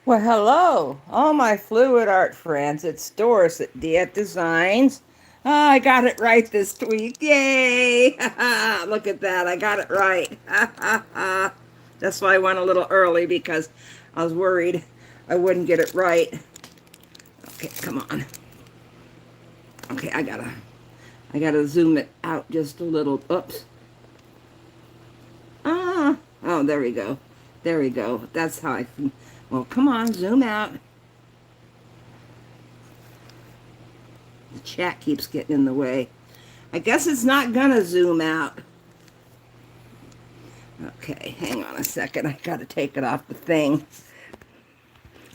Well, hello, all my fluid art friends. It's Doris at DorisAtDFDesigns. Oh, I got it right this week. Yay! Look at that. I got it right. That's why I went a little early because I was worried I wouldn't get it right. Okay, come on. Okay, I gotta zoom it out just a little. Oops. Oh, there we go. There we go. That's how I. Well, come on, zoom out. The chat keeps getting in the way. I guess it's not gonna zoom out. Okay, hang on a second. I gotta take it off the thing.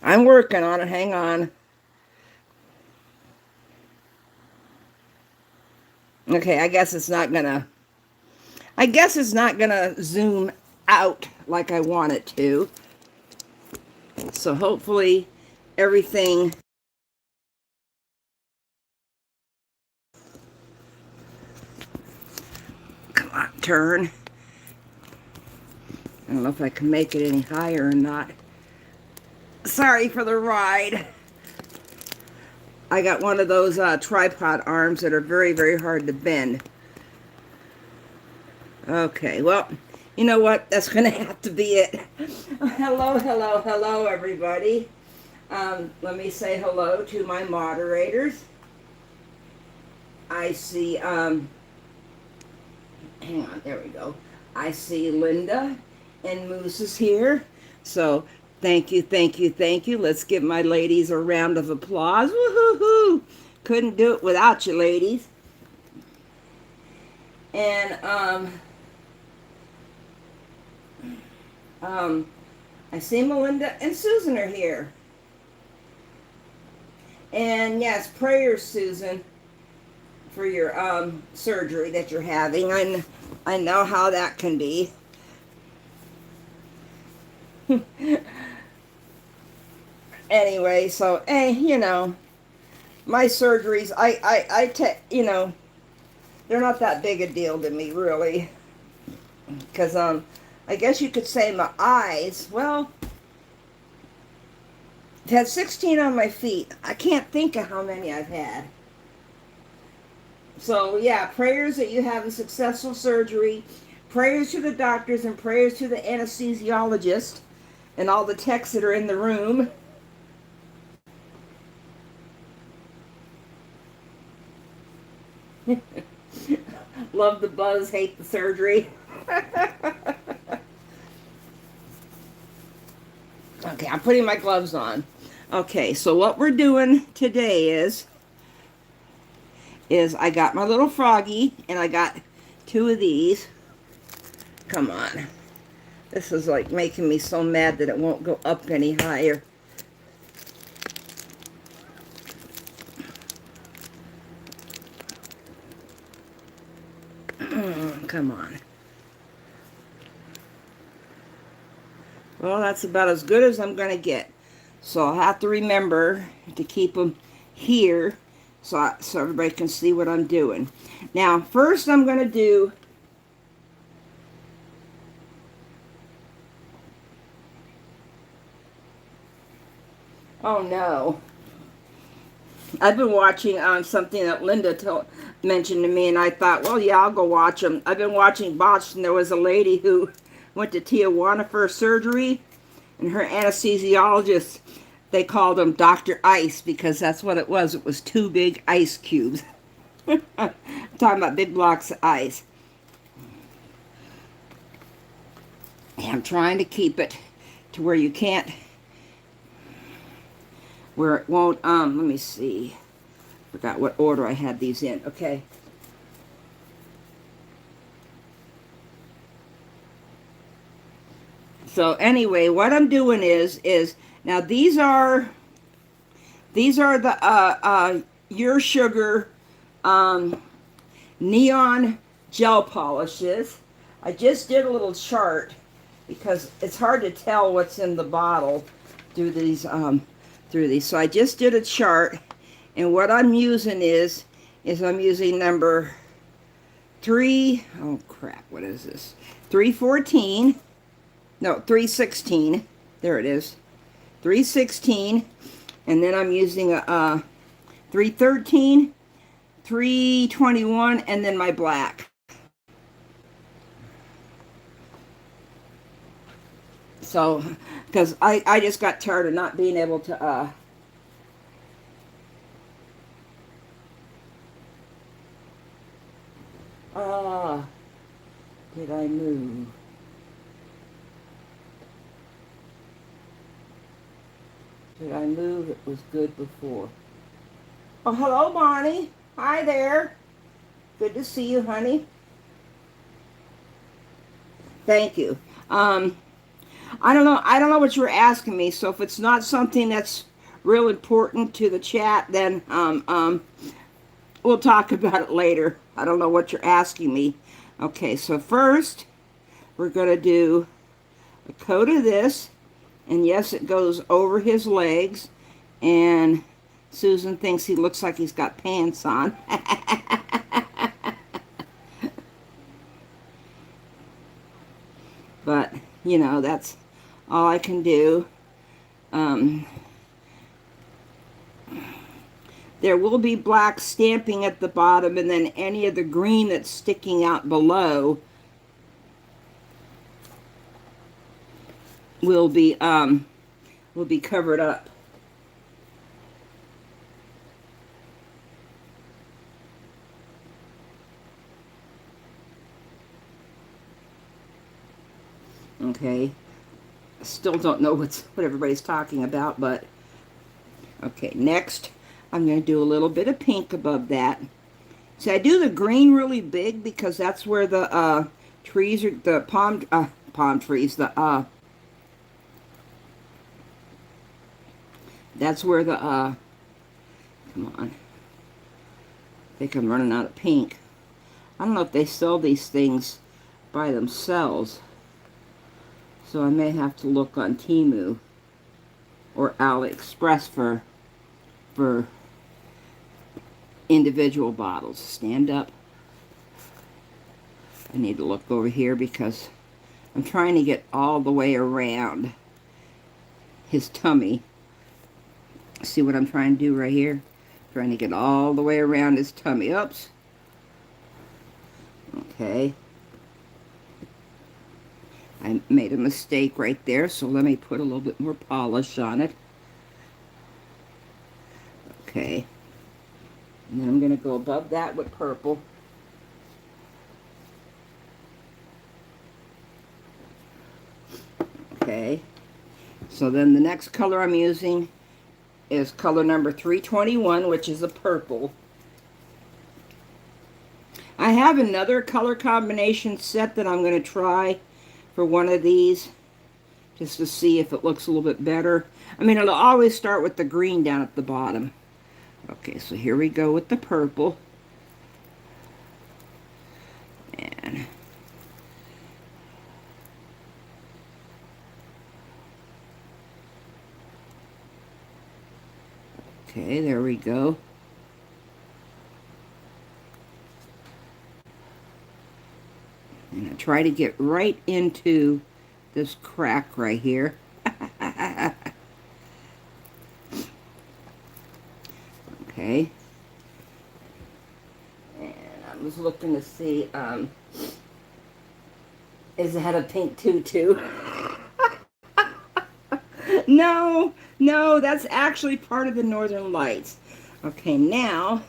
I'm working on it. Hang on. Okay, I guess it's not gonna zoom out like I want it to. So hopefully everything. Come on, turn. I don't know if I can make it any higher or not. Sorry for the ride. I got one of those tripod arms that are very, very hard to bend. Okay, well, you know what? That's going to have to be it. Hello, hello, hello, everybody. Let me say hello to my moderators. I see, hang on, there we go. I see Linda and Moose is here. So thank you, thank you, thank you. Let's give my ladies a round of applause. Woo-hoo-hoo. Couldn't do it without you, ladies. And I see Melinda and Susan are here. And yes, prayers, Susan, for your surgery that you're having. I know how that can be. Anyway, so you know, my surgeries, they're not that big a deal to me, really, because I guess you could say my eyes. Well, I've had 16 on my feet. I can't think of how many I've had. So yeah, prayers that you have a successful surgery, prayers to the doctors, and prayers to the anesthesiologist and all the techs that are in the room. Love the buzz, hate the surgery. Okay, I'm putting my gloves on. Okay, so what we're doing today is I got my little froggy and I got two of these. Come on. This is like making me so mad that it won't go up any higher. Come on. Well, that's about as good as I'm going to get. So I'll have to remember to keep them here so everybody can see what I'm doing. Now, first I'm going to do oh no. I've been watching something that Linda mentioned to me, and I thought, well, yeah, I'll go watch them. I've been watching Botched, and there was a lady who went to Tijuana for surgery, and her anesthesiologist, they called him Dr. Ice because that's what it was. It was two big ice cubes. I'm talking about big blocks of ice. And I'm trying to keep it to where you can't, where it won't, let me see. Forgot what order I had these in. Okay. So anyway, what I'm doing is now these are the Your Sugar neon gel polishes. I just did a little chart because it's hard to tell what's in the bottle through these. So I just did a chart, and what I'm using is I'm using number 3. Oh crap! What is this? 314. No, 316. There it is. 316, and then I'm using a 313, 321, and then my black. So, because I just got tired of not being able to, did I move? Did I move? It was good before. Oh, hello, Bonnie. Hi there. Good to see you, honey. Thank you. I don't know. I don't know what you were asking me. So if it's not something that's real important to the chat, then we'll talk about it later. I don't know what you're asking me. Okay, so first we're gonna do a coat of this, and yes, it goes over his legs. And Susan thinks he looks like he's got pants on. But you know, that's all I can do. There will be black stamping at the bottom, and then any of the green that's sticking out below will be covered up. Okay. Still don't know what everybody's talking about, but okay. Next, I'm going to do a little bit of pink above that. See, I do the green really big because that's where the trees are, the palm trees, that's where the come on. I think I'm running out of pink. I don't know if they sell these things by themselves. So I may have to look on Temu or AliExpress for individual bottles. Stand up. I need to look over here because I'm trying to get all the way around his tummy. See what I'm trying to do right here? Trying to get all the way around his tummy. Oops. Okay. I made a mistake right there, so let me put a little bit more polish on it. Okay. And then I'm going to go above that with purple. Okay. So then the next color I'm using is color number 321, which is a purple. I have another color combination set that I'm going to try for one of these, just to see if it looks a little bit better. I mean, it'll always start with the green down at the bottom. Okay, so here we go with the purple. And okay, there we go. And I try to get right into this crack right here. Okay. And I was looking to see, is it had a pink tutu? No, that's actually part of the Northern Lights. Okay, now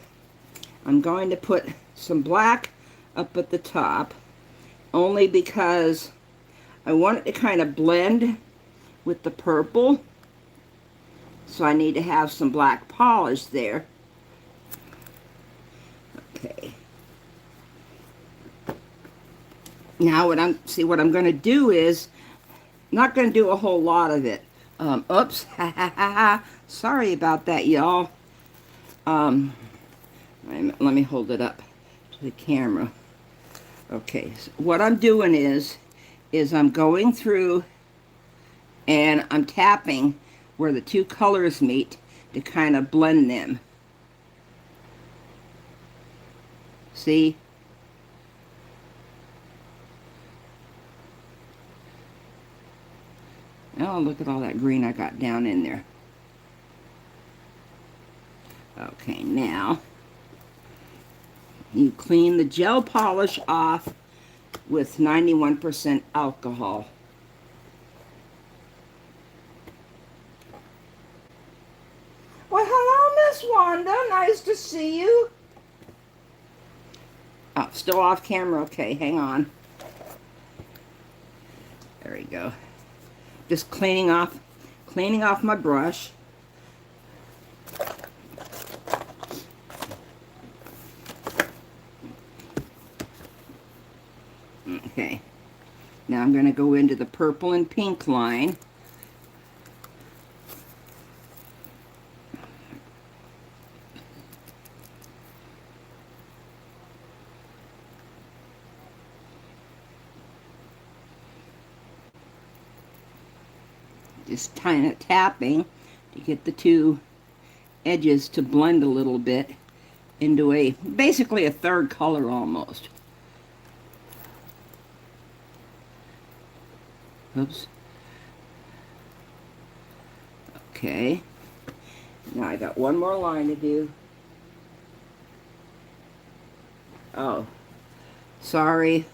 I'm going to put some black up at the top, only because I want it to kind of blend with the purple. So I need to have some black polish there. Okay. Now what I'm going to do is, not going to do a whole lot of it. Oops. Sorry about that, y'all. Let me hold it up to the camera. Okay, so what I'm doing is I'm going through and I'm tapping where the two colors meet to kind of blend them. See? Oh, look at all that green I got down in there. Okay, now you clean the gel polish off with 91% alcohol. Well, hello, Miss Wanda. Nice to see you. Oh, still off camera. Okay, hang on. There we go. Just cleaning off my brush. Okay. Now I'm going to go into the purple and pink line. Just kind of tapping to get the two edges to blend a little bit into basically a third color almost. Oops. Okay. Now I got one more line to do. Oh, sorry.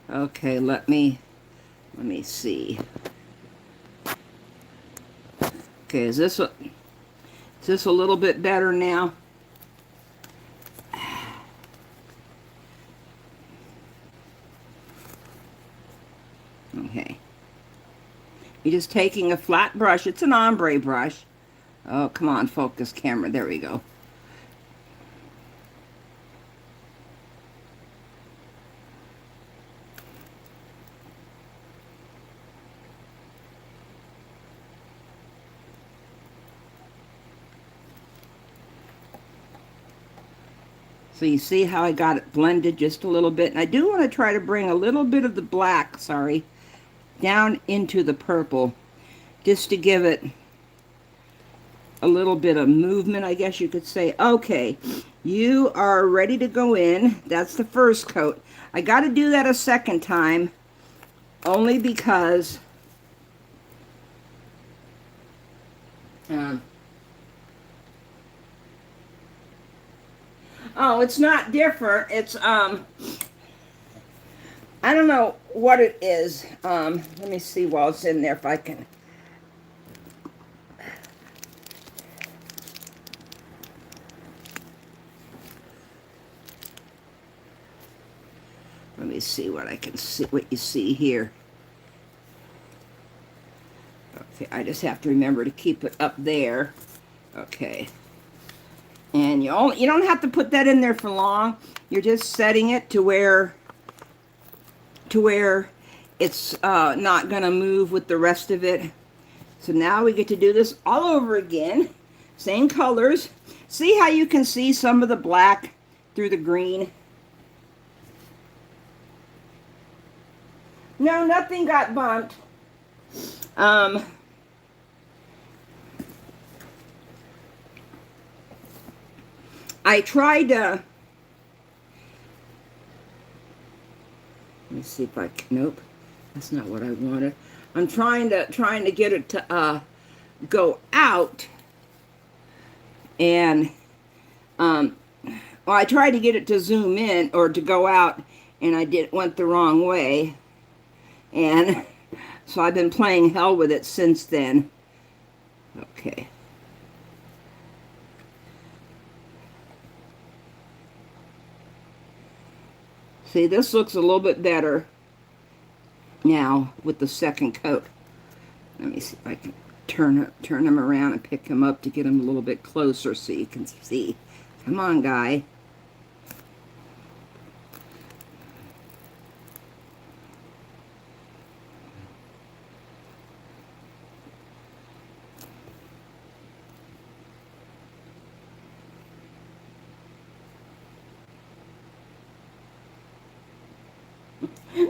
Okay, let me see. Okay, is this a little bit better now? Okay. You're just taking a flat brush. It's an ombre brush. Oh, come on, focus camera. There we go. So you see how I got it blended just a little bit. And I do want to try to bring a little bit of the black, down into the purple, just to give it a little bit of movement, I guess you could say. Okay, you are ready to go in. That's the first coat. I got to do that a second time, only because oh, it's not different. It's I don't know what it is. Let me see while it's in there if I can. Let me see what I can see, what you see here. Okay, I just have to remember to keep it up there. Okay. And you don't have to put that in there for long. You're just setting it to where it's not going to move with the rest of it. So now we get to do this all over again. Same colors. See how you can see some of the black through the green? No, nothing got bumped. I tried to, let me see if I can, nope, that's not what I wanted. I'm trying to get it to go out, and well, I tried to get it to zoom in or to go out, and I went the wrong way, and so I've been playing hell with it since then. Okay. See, this looks a little bit better now with the second coat. Let me see if I can turn them around and pick them up to get them a little bit closer so you can see. Come on, guy.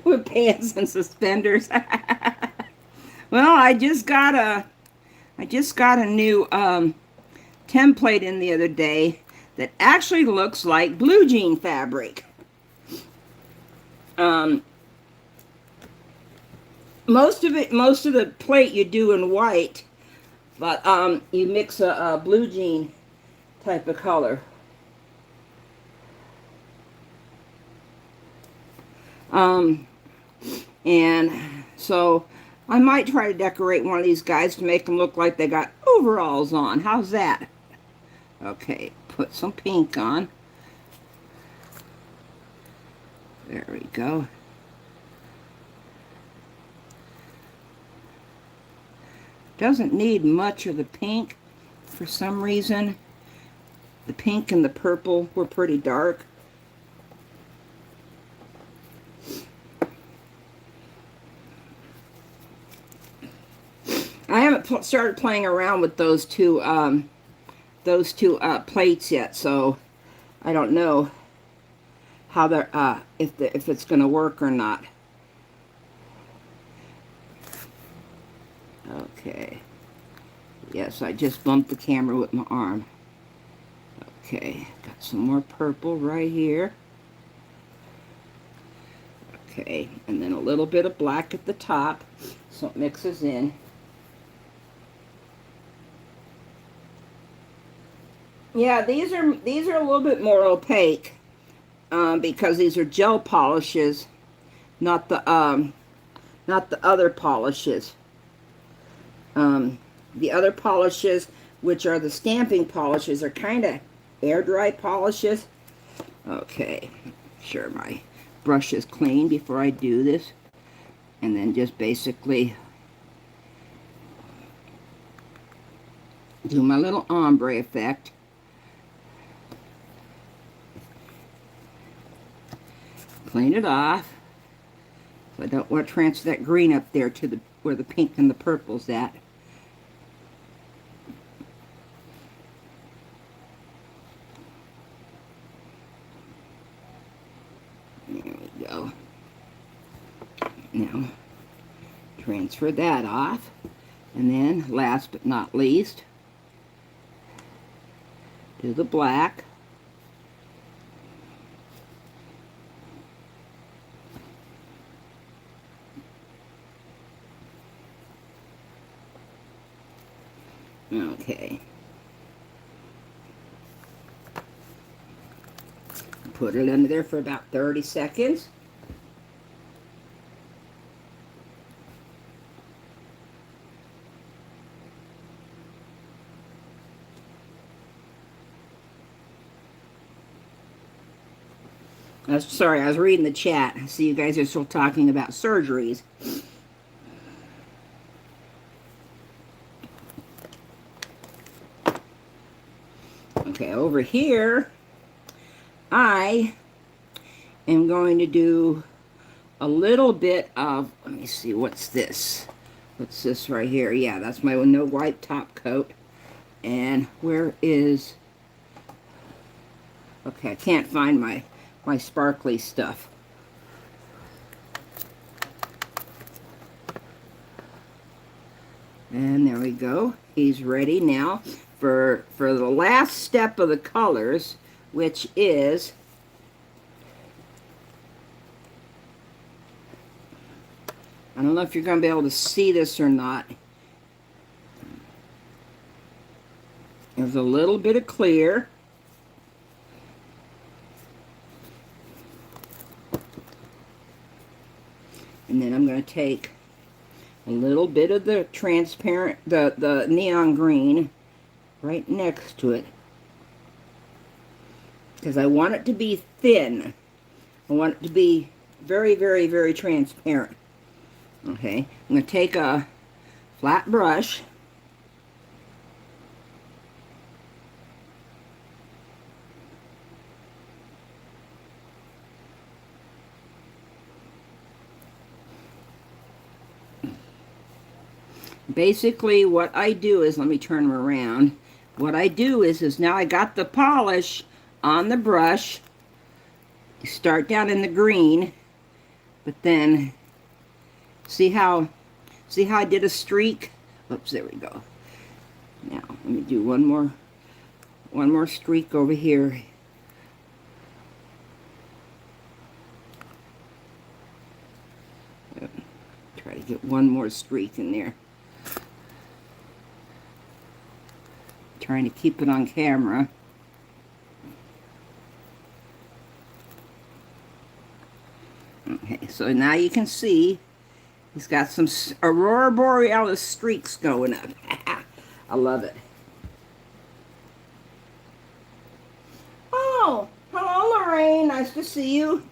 With pants and suspenders. Well, I just got a new template in the other day that actually looks like blue jean fabric. most of the plate you do in white, but you mix a blue jean type of color. And so I might try to decorate one of these guys to make them look like they got overalls on. How's that? Okay, put some pink on. There we go. Doesn't need much of the pink. For some reason, the pink and the purple were pretty dark. I haven't started playing around with those two plates yet, so I don't know how they're if it's going to work or not. Okay. Yes, I just bumped the camera with my arm. Okay, got some more purple right here. Okay, and then a little bit of black at the top, so it mixes in. Yeah, these are a little bit more opaque because these are gel polishes, not the other polishes. The other polishes, which are the stamping polishes, are kind of air dry polishes. Okay, sure my brush is clean before I do this, and then just basically do my little ombre effect. Clean it off. So I don't want to transfer that green up there to where the pink and the purple's at. There we go. Now, transfer that off. And then, last but not least, do the black. Okay. Put it under there for about 30 seconds. Sorry, I was reading the chat. I see you guys are still talking about surgeries. Okay, over here, I am going to do a little bit of, let me see, what's this? What's this right here? Yeah, that's my no white top coat. And where is, okay, I can't find my sparkly stuff. And there we go. He's ready now for the last step of the colors, which is I don't know if you're going to be able to see this or not. There's a little bit of clear. And then I'm going to take a little bit of the transparent, the neon green right next to it. Because I want it to be thin. I want it to be very, very, very transparent. Okay, I'm going to take a flat brush. Basically what I do is, let me turn them around. What I do is now I got the polish on the brush. You start down in the green, but then see how I did a streak? Oops, there we go. Now let me do one more streak over here. Try to get one more streak in there. Trying to keep it on camera. Okay, so now you can see he's got some Aurora Borealis streaks going up. I love it. Oh, hello Lorraine, nice to see you.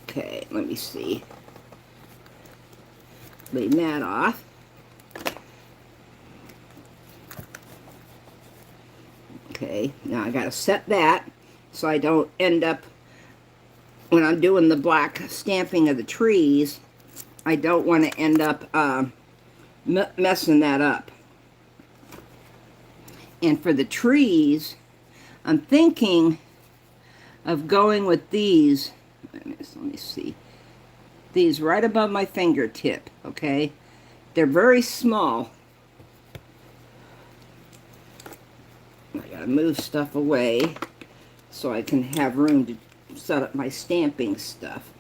Okay, let me see. Leave that off. Okay, now I gotta set that so I don't end up, when I'm doing the black stamping of the trees, I don't want to end up messing that up. And for the trees, I'm thinking of going with these. Let me see. These right above my fingertip, okay? They're very small. I gotta move stuff away so I can have room to set up my stamping stuff.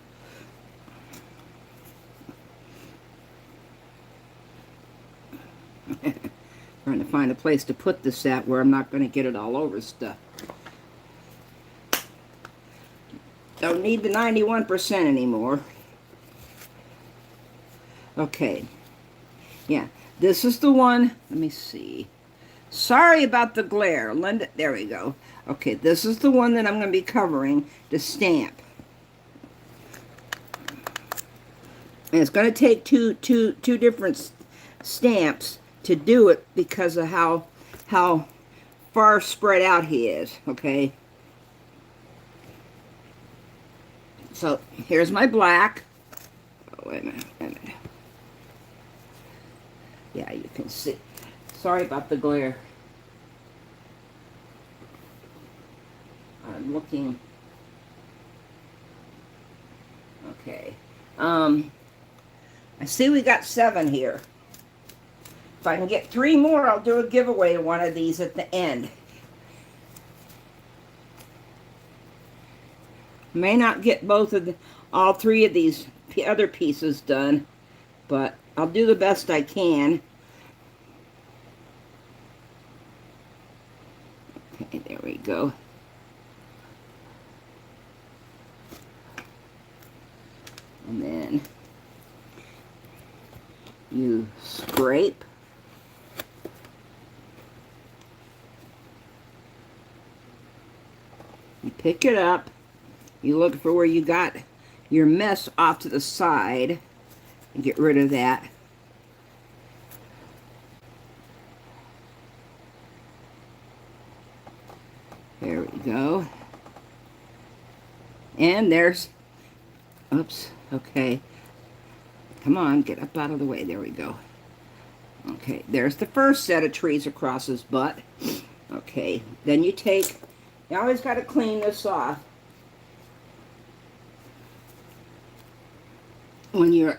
Trying to find a place to put this at where I'm not going to get it all over stuff. Don't need the 91% anymore. Okay. Yeah, this is the one. Let me see. Sorry about the glare. Linda, there we go. Okay, this is the one that I'm going to be covering to stamp. And it's going to take two different stamps to do it because of how far spread out he is, okay? So, here's my black. Oh, wait a minute. Yeah, you can see. Sorry about the glare. I'm looking. Okay. I see we got 7 here. If I can get 3 more, I'll do a giveaway of one of these at the end. May not get all 3 of these other pieces done, but I'll do the best I can. Okay, there we go. And then you scrape. You pick it up. You look for where you got your mess off to the side and get rid of that. There we go. And there's, oops, okay. Come on, get up out of the way. There we go. Okay, there's the first set of trees across his butt. Okay, then you always got to clean this off. When you're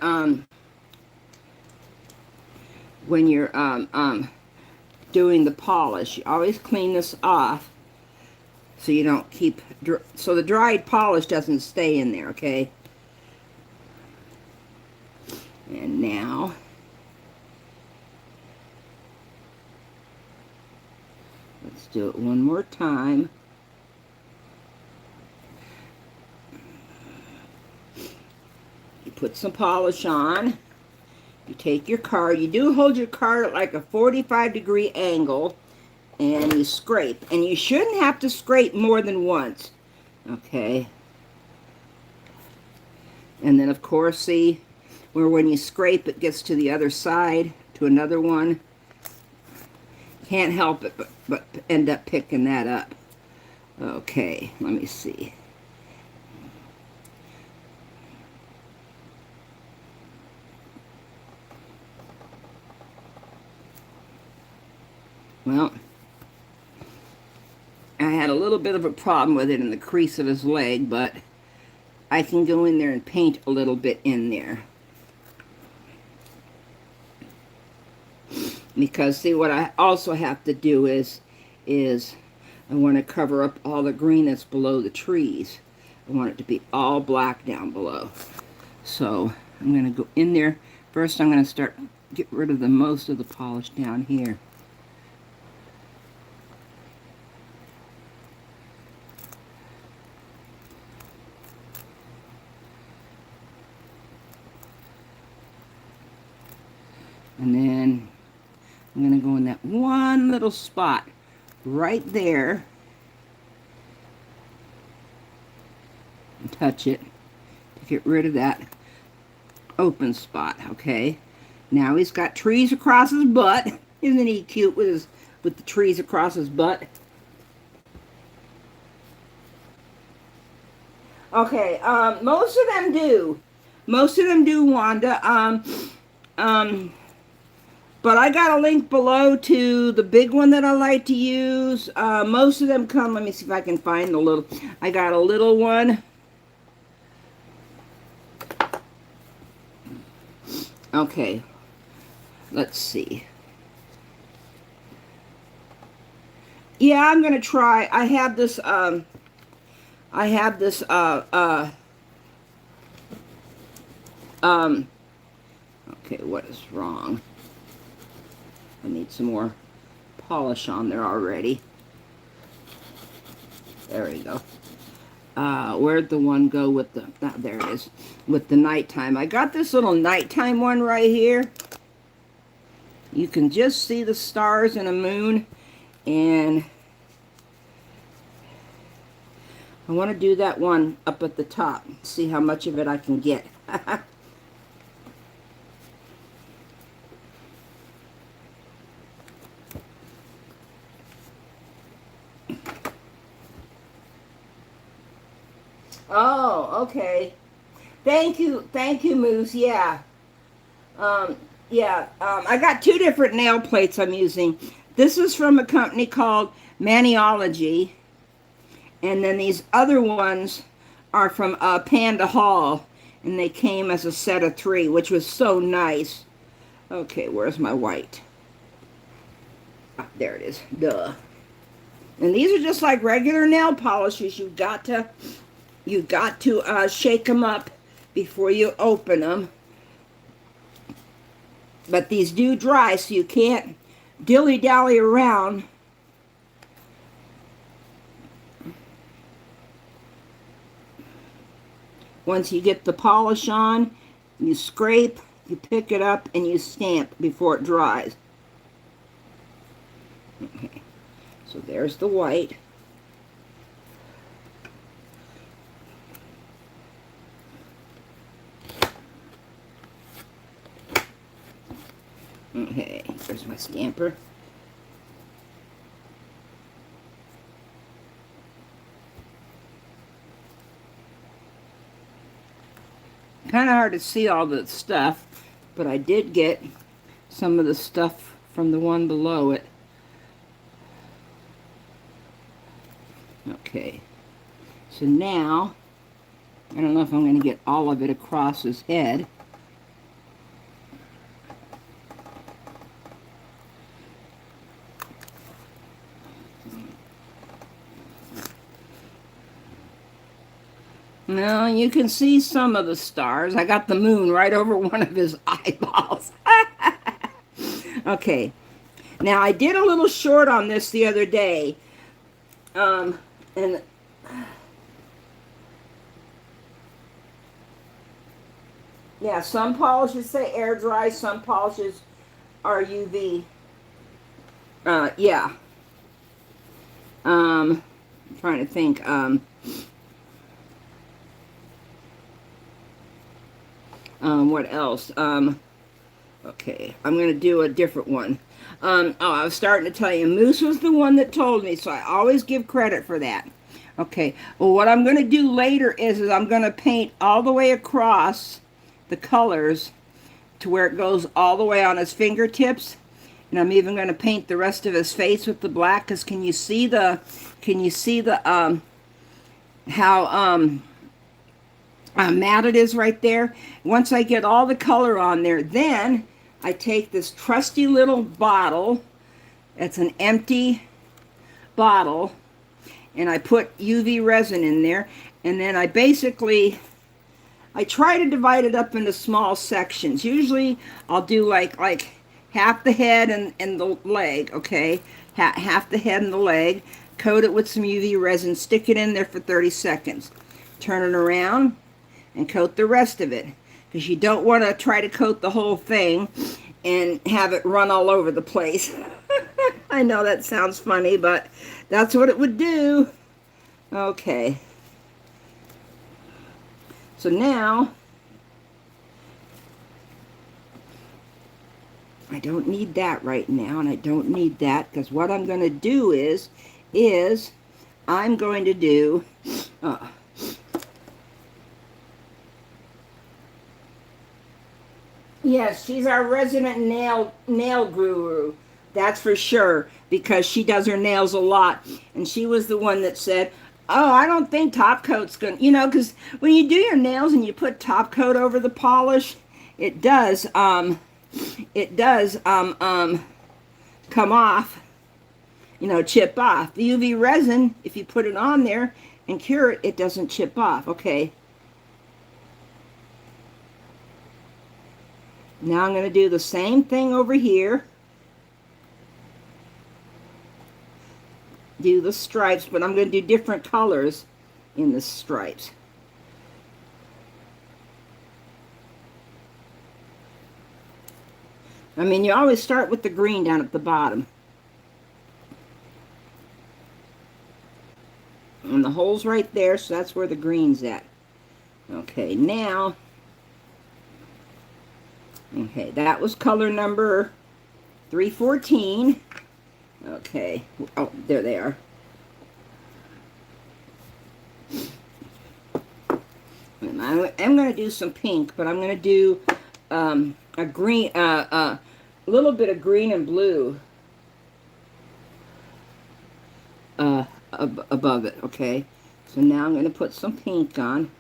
doing the polish, you always clean this off so you don't keep, so the dried polish doesn't stay in there, okay? And now, let's do it one more time. You put some polish on. You take your card. You do hold your card at like a 45-degree angle, and you scrape. And you shouldn't have to scrape more than once, okay? And then, of course, see where when you scrape it gets to the other side, to another one. Can't help it but end up picking that up. Okay, let me see. Well, I had a little bit of a problem with it in the crease of his leg, but I can go in there and paint a little bit in there. Because, see, what I also have to do is I want to cover up all the green that's below the trees. I want it to be all black down below. So I'm going to go in there. First I'm going to get rid of the most of the polish down here. And then I'm going to go in that one little spot right there and touch it to get rid of that open spot. Okay, now he's got trees across his butt. Isn't he cute with the trees across his butt? Okay, most of them do. Most of them do, Wanda. But I got a link below to the big one that I like to use. Most of them come, let me see if I can find the little, I got a little one. Okay, let's see. Yeah, I'm going to try, I have this, okay, what is wrong? I need some more polish on there already. There we go. Where'd the one go with the, there it is, with the nighttime. I got this little nighttime one right here. You can just see the stars and a moon, and I want to do that one up at the top, see how much of it I can get. Oh, okay. Thank you, Moose. Yeah. I got two different nail plates I'm using. This is from a company called Maniology, and then these other ones are from Panda Hall, and they came as a set of 3, which was so nice. Okay, where's my white? Ah, there it is. Duh. And these are just like regular nail polishes. You got to shake them up before you open them. But these do dry, so you can't dilly-dally around. Once you get the polish on, you scrape, you pick it up, and you stamp before it dries. Okay, so there's the white. Okay, there's my stamper. Kind of hard to see all the stuff, but I did get some of the stuff from the one below it. Okay, so now, I don't know if I'm going to get all of it across his head. Now you can see some of the stars. I got the moon right over one of his eyeballs. Okay, now I did a little short on this the other day, and yeah, some polishes say air dry, some polishes are UV. Yeah. I'm trying to think. What else? Okay, I'm going to do a different one. Oh, I was starting to tell you, Moose was the one that told me, so I always give credit for that. Okay, well, what I'm going to do later is I'm going to paint all the way across the colors to where it goes all the way on his fingertips. And I'm even going to paint the rest of his face with the black, because can you see the how matte it is right there? Once I get all the color on there, then I take this trusty little bottle. It's an empty bottle, and I put UV resin in there, and then I basically I try to divide it up into small sections. Usually I'll do like half the head and the leg, okay? Half the head and the leg. Coat it with some UV resin. Stick it in there for 30 seconds. Turn it around and coat the rest of it. Because you don't want to try to coat the whole thing and have it run all over the place. I know that sounds funny, but that's what it would do. Okay. So now, I don't need that right now, and I don't need that, because what I'm going to do is I'm going to do, yes, she's our resident nail guru. That's for sure, because she does her nails a lot. And she was the one that said, oh, I don't think top coat's going to, because when you do your nails and you put top coat over the polish, it does come off, chip off. The UV resin, if you put it on there and cure it, it doesn't chip off, okay? Now I'm going to do the same thing over here. Do the stripes, but I'm going to do different colors in the stripes. I mean, you always start with the green down at the bottom. And the hole's right there, so that's where the green's at. Okay, now, okay, that was color number 314. Okay, oh, there they are. I'm going to do some pink, but I'm going to do a green, a little bit of green and blue above it, okay? So now I'm going to put some pink on.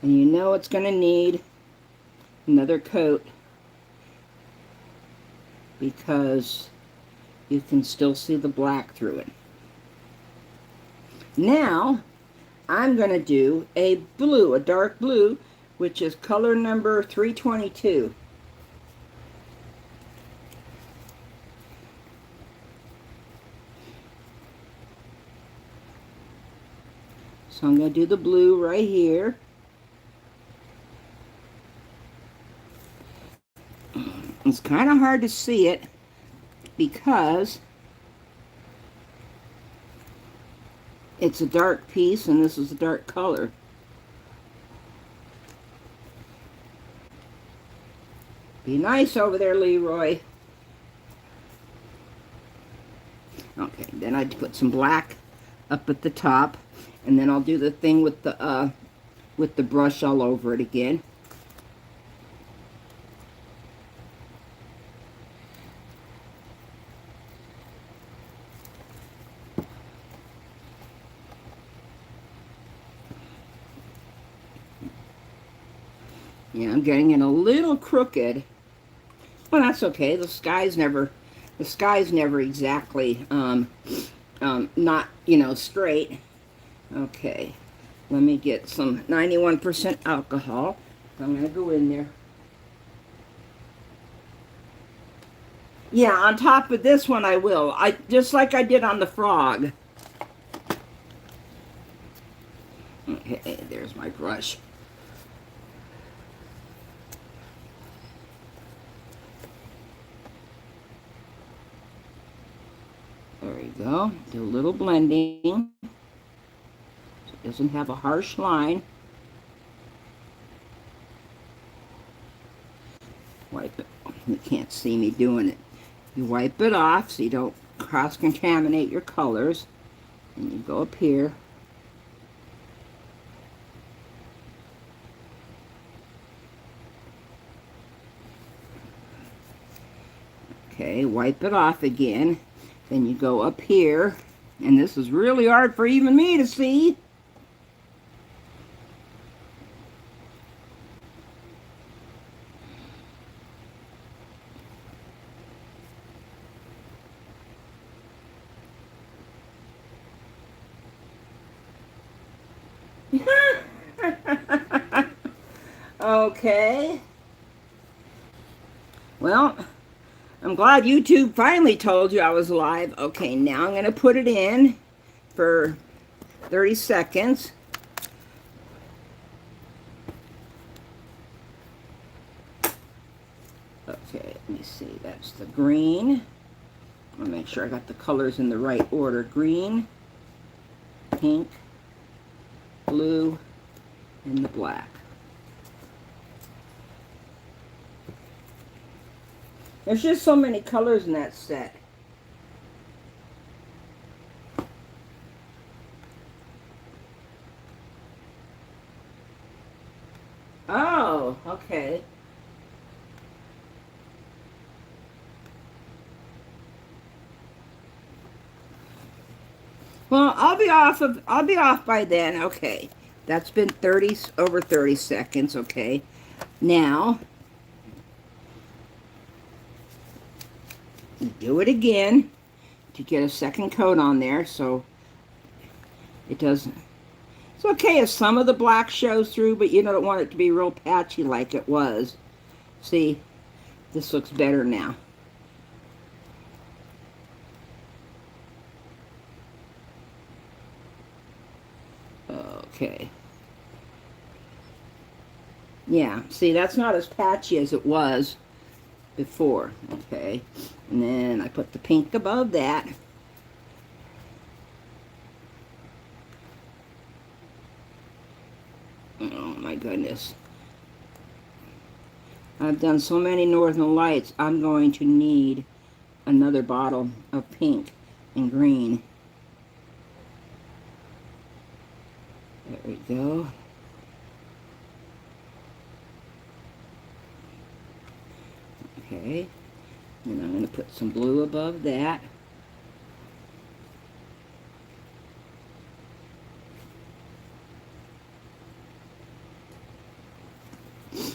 And you know it's going to need another coat because you can still see the black through it. Now I'm going to do a blue, a dark blue, which is color number 322. So I'm going to do the blue right here. It's kind of hard to see it because it's a dark piece and this is a dark color. Be nice over there, Leroy. Okay, then I put some black up at the top, and then I'll do the thing with the brush all over it again. Yeah, I'm getting it a little crooked, but that's okay. The sky's never exactly not straight. Okay, let me get some 91% alcohol. I'm gonna go in there. Yeah, on top of this one I will. Just like I did on the frog. Okay, there's my brush. There we go. Do a little blending. So it doesn't have a harsh line. Wipe it. You can't see me doing it. You wipe it off so you don't cross-contaminate your colors. And you go up here. Okay, wipe it off again. Then you go up here, and this is really hard for even me to see. Okay. Well, I'm glad YouTube finally told you I was live. Okay, now I'm going to put it in for 30 seconds. Okay, let me see. That's the green. I'll make sure I got the colors in the right order. Green, pink, blue, and the black. There's just so many colors in that set. Oh, okay. Well, I'll be off by then. Okay. That's been over 30 seconds, okay. Now do it again to get a second coat on there so it doesn't. It's okay if some of the black shows through, but you don't want it to be real patchy like it was. See, this looks better now. Okay. Yeah, see, that's not as patchy as it was before. Okay. And then I put the pink above that. Oh my goodness. I've done so many Northern Lights, I'm going to need another bottle of pink and green. There we go. Okay. And I'm going to put some blue above that. Okay,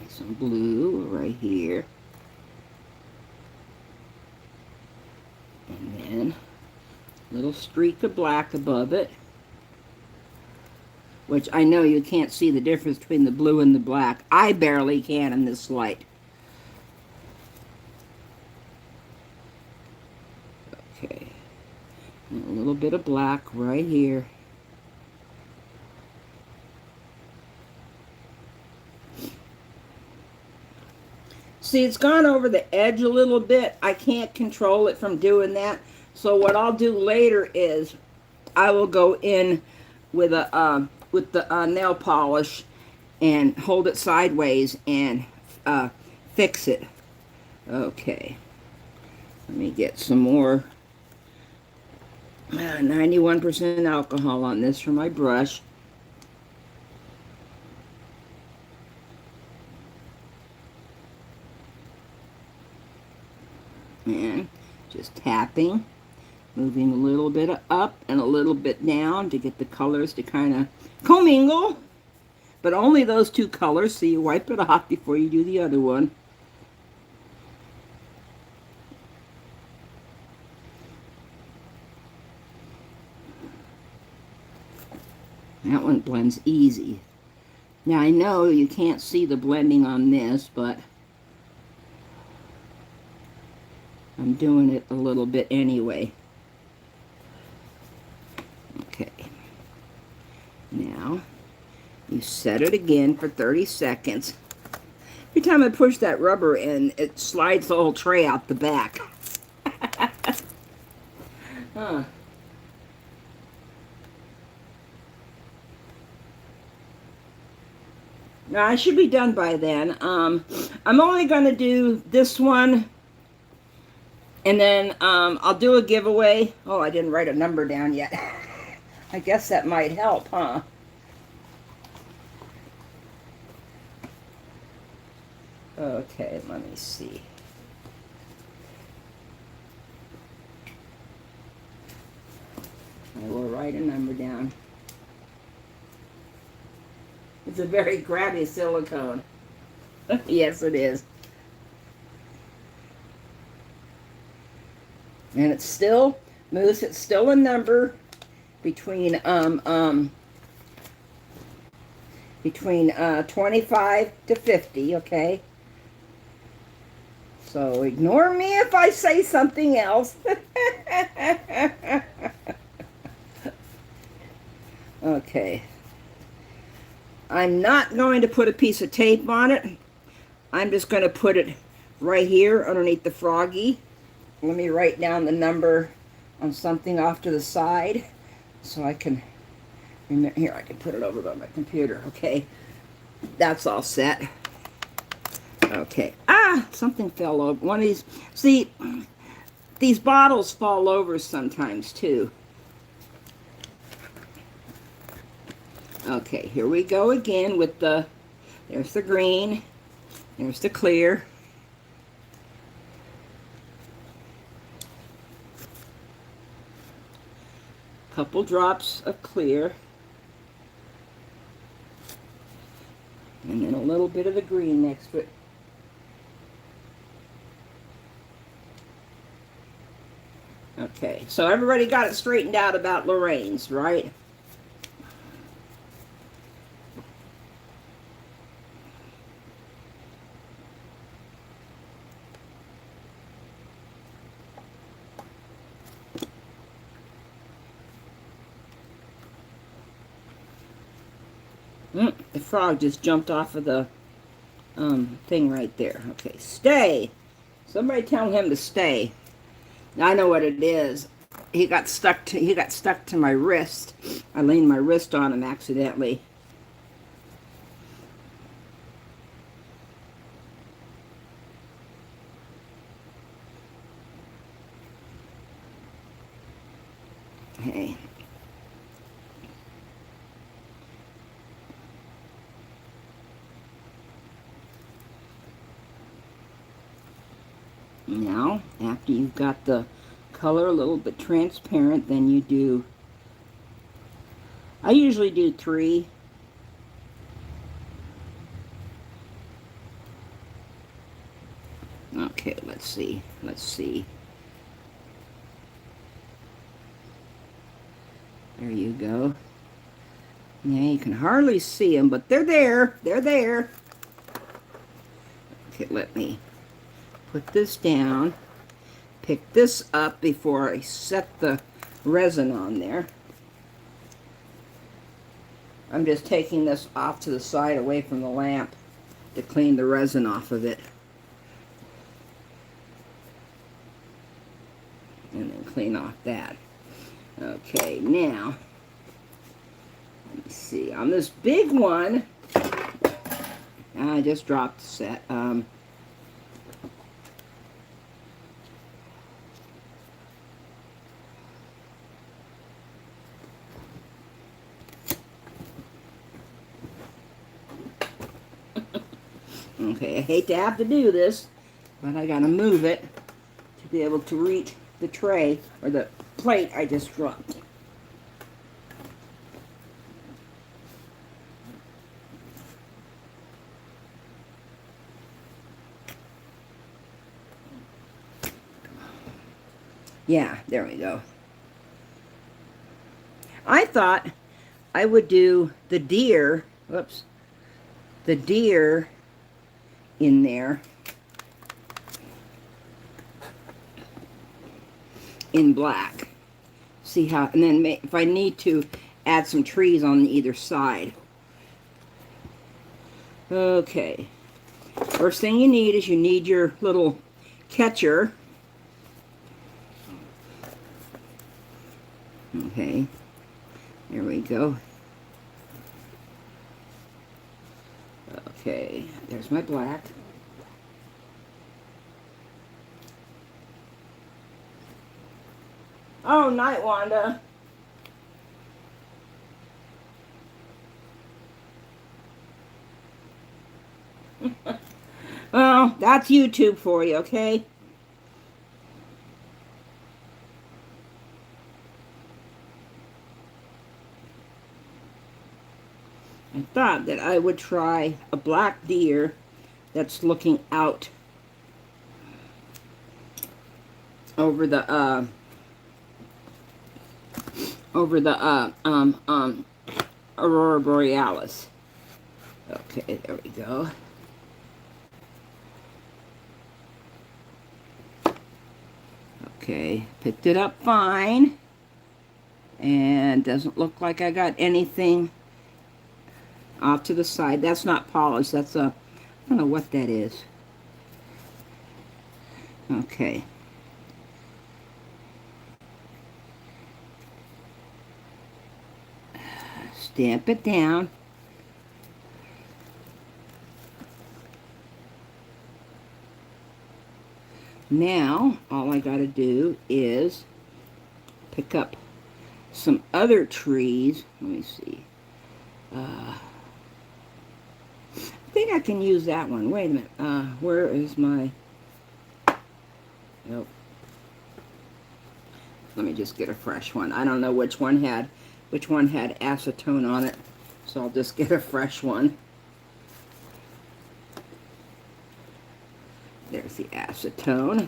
some blue right here. And then a little streak of black above it. Which I know you can't see the difference between the blue and the black. I barely can in this light. Okay. And a little bit of black right here. See, it's gone over the edge a little bit. I can't control it from doing that. So what I'll do later is I will go in with a with the nail polish and hold it sideways and fix it. Okay. Let me get some more 91% alcohol on this for my brush. And just tapping, moving a little bit up and a little bit down to get the colors to kind of commingle. But only those two colors, so you wipe it off before you do the other one. That one blends easy. Now I know you can't see the blending on this, but I'm doing it a little bit anyway. Okay. Now, you set it again for 30 seconds. Every time I push that rubber in, it slides the whole tray out the back. Huh. Now, I should be done by then. I'm only going to do this one, and then I'll do a giveaway. Oh, I didn't write a number down yet. I guess that might help, huh? Okay, let me see. I will write a number down. It's a very grabby silicone. Yes, it is. And it's still, Moose, it's still a number. between 25 to 50, okay? So ignore me if I say something else. Okay. I'm not going to put a piece of tape on it. I'm just going to put it right here underneath the froggy. Let me write down the number on something off to the side so I can remember. Here, I can put it over by my computer. Okay, that's all set. Okay. Ah, something fell over. One of these. See, these bottles fall over sometimes too. Okay, here we go again with the, there's the green, there's the clear. Couple drops of clear. And then a little bit of the green next to it. Okay, so everybody got it straightened out about Lorraine's, right? The frog just jumped off of the thing right there. Okay, stay. Somebody tell him to stay. I know what it is. He got stuck to my wrist. I leaned my wrist on him accidentally. Okay. Now, after you've got the color a little bit transparent, then you do, I usually do 3. Okay, let's see. There you go. Yeah, you can hardly see them, but they're there. They're there. Okay, let me put this down. Pick this up before I set the resin on there. I'm just taking this off to the side away from the lamp to clean the resin off of it. And then clean off that. Okay, now, let me see. On this big one, I just dropped the set. Okay, I hate to have to do this, but I gotta move it to be able to reach the tray, or the plate I just dropped. Yeah, there we go. I thought I would do the deer, whoops, the deer in there in black. See how, and then if I need to, add some trees on either side. Okay. First thing you need is you need your little catcher. Okay. There we go. Okay, there's my black. Oh, night, Wanda. Well, that's YouTube for you, okay? I thought that I would try a black deer that's looking out over the over the Aurora Borealis. Okay, there we go. Okay, picked it up fine. And doesn't look like I got anything off to the side. That's not polished. That's a, I don't know what that is. Okay. Stamp it down. Now, all I got to do is pick up some other trees. Let me see. I think I can use that one. Wait a minute. Where is my... Nope. Let me just get a fresh one. I don't know which one had acetone on it, so I'll just get a fresh one. There's the acetone.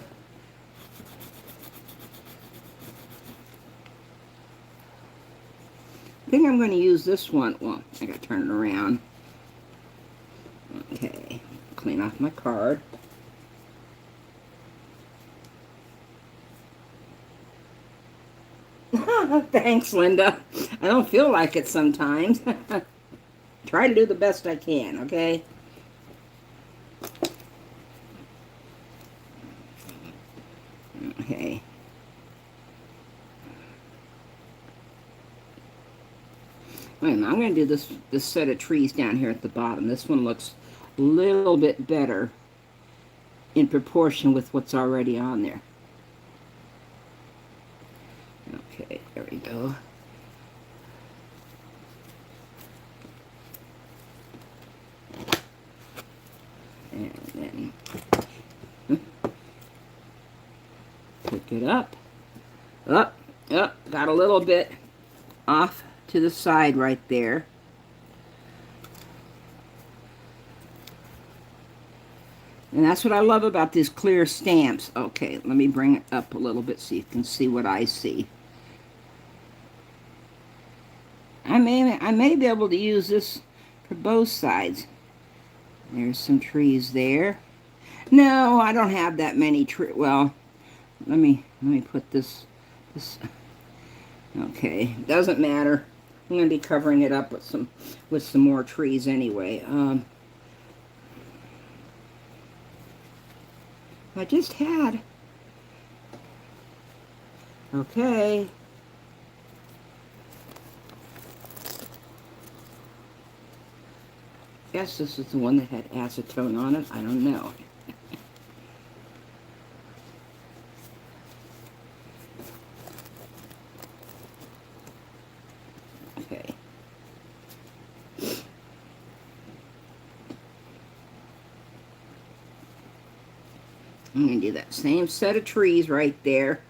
I think I'm going to use this one. Well, I got to turn it around. Okay, clean off my card. Thanks, Linda. I don't feel like it sometimes. Try to do the best I can, okay? Okay. Wait a minute, I'm going to do this set of trees down here at the bottom. This one looks a little bit better in proportion with what's already on there. Okay, there we go. And then pick it up. Up, got a little bit off to the side right there. And that's what I love about these clear stamps. Okay, let me bring it up a little bit so you can see what I see. I may be able to use this for both sides. There's some trees there. No, I don't have that many trees. Well, let me put this. Okay, doesn't matter. I'm going to be covering it up with some more trees anyway. I just had. Okay. Guess this is the one that had acetone on it. I don't know. Okay. I'm going to do that same set of trees right there.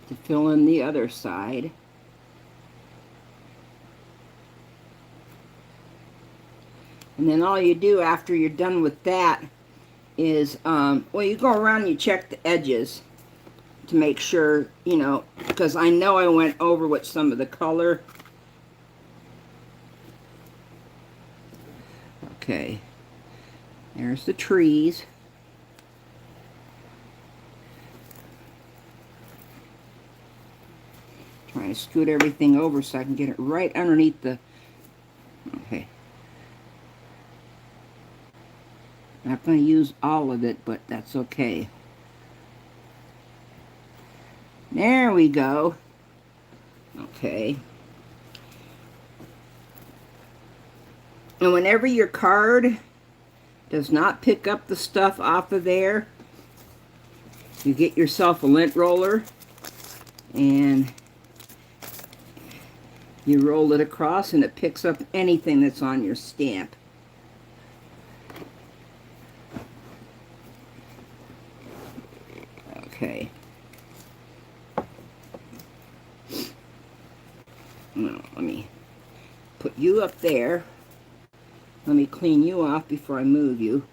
To fill in the other side. And then all you do after you're done with that is, well, you go around and you check the edges to make sure, you know, because I know I went over with some of the color. Okay, there's the trees. Trying to scoot everything over so I can get it right underneath the... Okay. Not going to use all of it, but that's okay. There we go. Okay. And whenever your card does not pick up the stuff off of there, you get yourself a lint roller and you roll it across and it picks up anything that's on your stamp. Okay. Now, let me put you up there. Let me clean you off before I move you.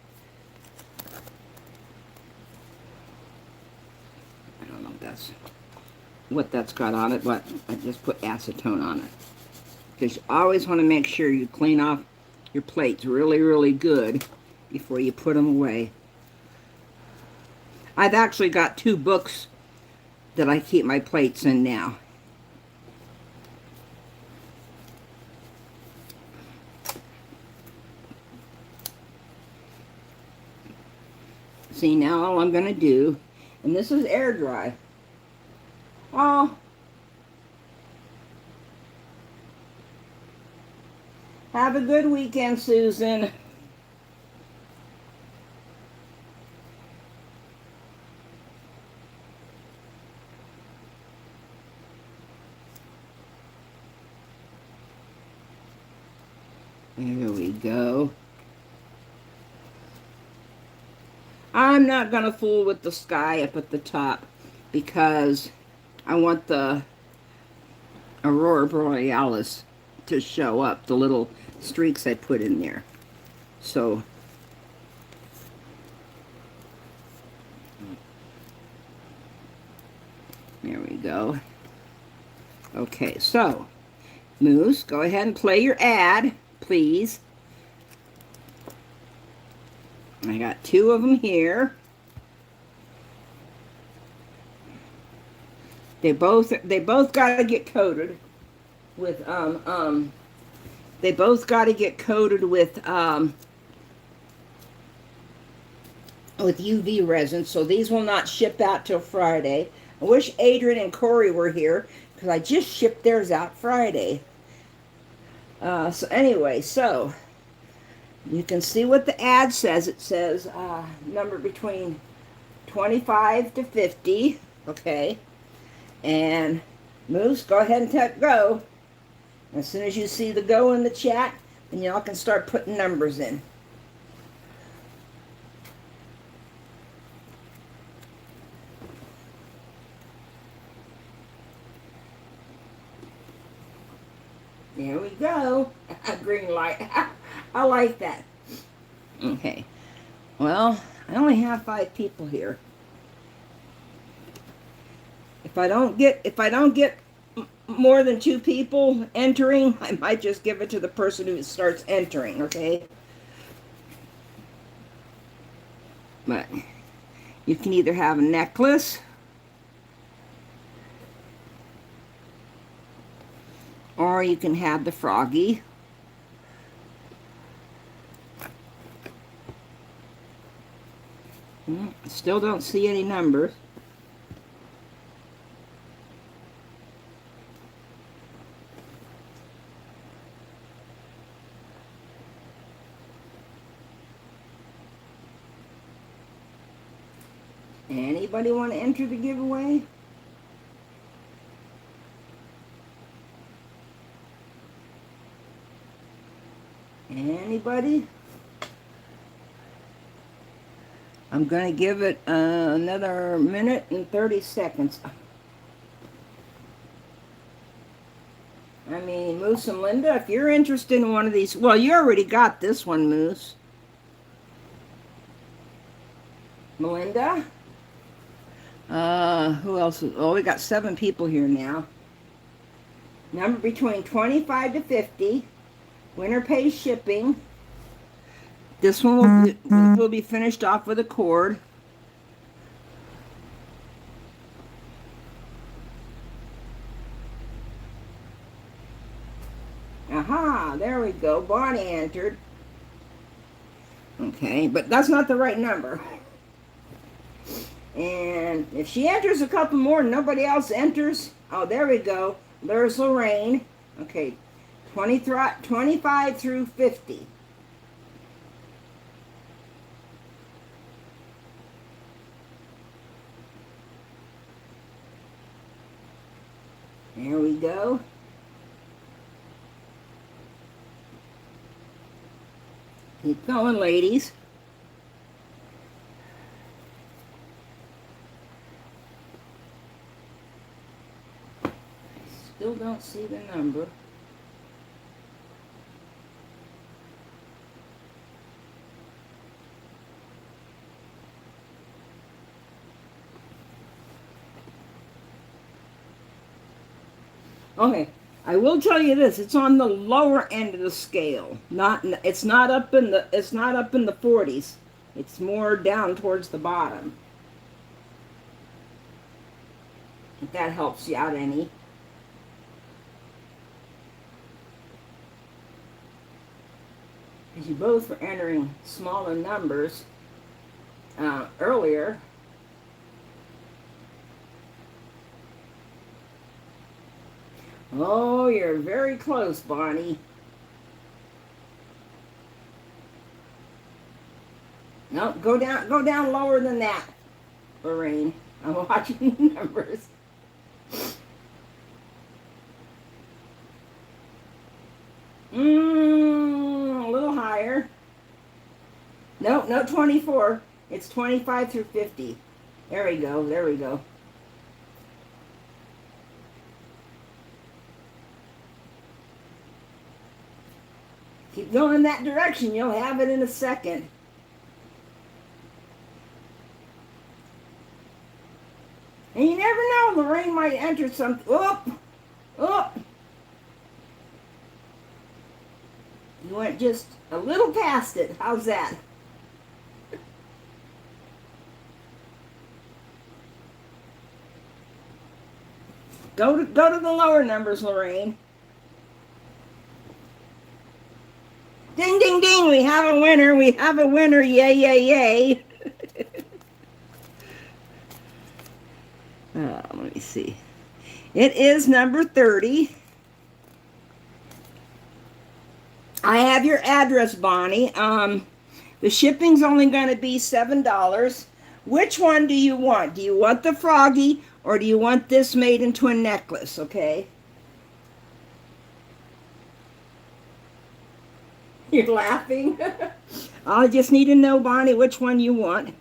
what that's got on it, but I just put acetone on it. Because you always want to make sure you clean off your plates really, really good before you put them away. I've actually got 2 books that I keep my plates in now. See, now all I'm going to do, and this is air dry. Oh, have a good weekend, Susan. There we go. I'm not going to fool with the sky up at the top because I want the Aurora Borealis to show up, the little streaks I put in there. So, there we go. Okay, so, Moose, go ahead and play your ad, please. I got 2 of them here. They both got to get coated with they both got to get coated with UV resin, so these will not ship out till Friday. I wish Adrian and Corey were here because I just shipped theirs out Friday. So anyway, so you can see what the ad says. It says number between 25 to 50. Okay. And Moose, go ahead and tap go. As soon as you see the go in the chat, then y'all can start putting numbers in. There we go. A green light. I like that. Okay. Well, I only have 5 people here. If I don't get more than 2 people entering, I might just give it to the person who starts entering, okay? But you can either have a necklace or you can have the froggy. Still don't see any numbers. Anybody want to enter the giveaway? Anybody? I'm going to give it another minute and 30 seconds. I mean, Moose and Linda, if you're interested in one of these, well, you already got this one, Moose. Melinda? Who else? Oh, we got 7 people here now. Number between 25 to 50. Winner pays shipping. This one will be finished off with a cord. Aha, there we go. Bonnie entered. Okay, but that's not the right number. And if she enters a couple more and nobody else enters, oh, there we go. There's Lorraine. Okay, 25 through 50. There we go. Keep going, ladies. Still don't see the number. Okay, I will tell you this: it's on the lower end of the scale. It's not up in the 40s. It's more down towards the bottom. If that helps you out any. Because you both were entering smaller numbers earlier. Oh, you're very close, Bonnie. No, go down lower than that, Lorraine. I'm watching the numbers. A little higher. No, 24. It's 25 through 50. There we go, there we go. Keep going in that direction. You'll have it in a second. And you never know, Lorraine might enter something. Oh! You went just a little past it. How's that? Go to the lower numbers, Lorraine. Ding, ding, ding. We have a winner. We have a winner. Yay, yay, yay. Let me see. It is number 30. I have your address, Bonnie. The shipping's only going to be $7. Which one do you want? Do you want the froggy or do you want this made into a necklace, okay? You're laughing? I just need to know, Bonnie, which one you want.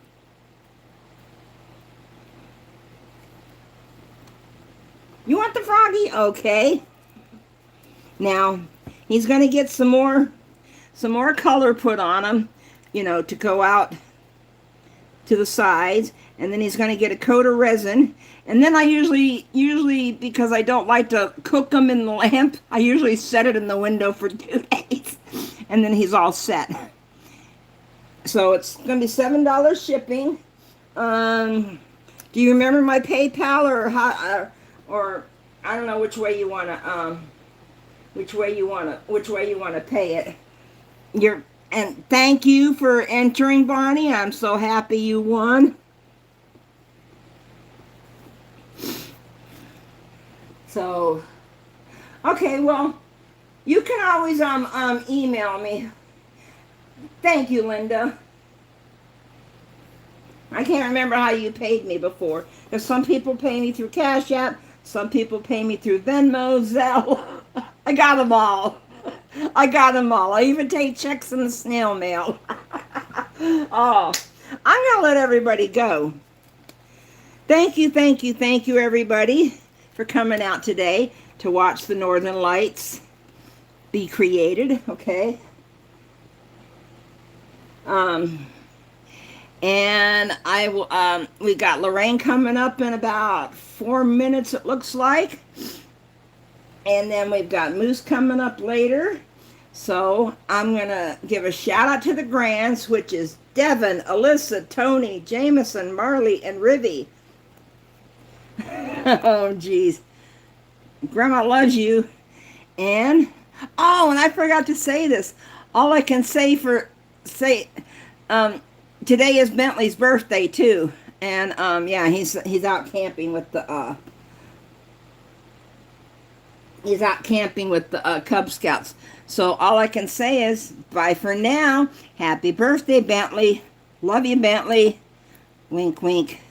You want the froggy? Okay. Now, he's going to get some more color put on him, you know, to go out to the sides. And then he's going to get a coat of resin. And then I usually, because I don't like to cook them in the lamp, I usually set it in the window for 2 days. And then he's all set. So it's going to be $7 shipping. Do you remember my PayPal or how, or I don't know which way you want to pay it. And thank you for entering, Bonnie. I'm so happy you won. So, okay, well, you can always email me. Thank you, Linda. I can't remember how you paid me before. Because some people pay me through Cash App, some people pay me through Venmo, Zelle. I got them all. I even take checks in the snail mail. Oh, I'm going to let everybody go. Thank you, everybody, for coming out today to watch the Northern Lights be created, okay? And I will, we got Lorraine coming up in about 4 minutes, it looks like. And then we've got Moose coming up later. So I'm going to give a shout out to the Grands, which is Devin, Alyssa, Tony, Jameson, Marley, and Rivy. Oh, geez. Grandma loves you. And, oh, and I forgot to say this. All I can say today is Bentley's birthday, too. And, yeah, he's out camping with the, Cub Scouts. So all I can say is bye for now. Happy birthday, Bentley. Love you, Bentley. Wink, wink.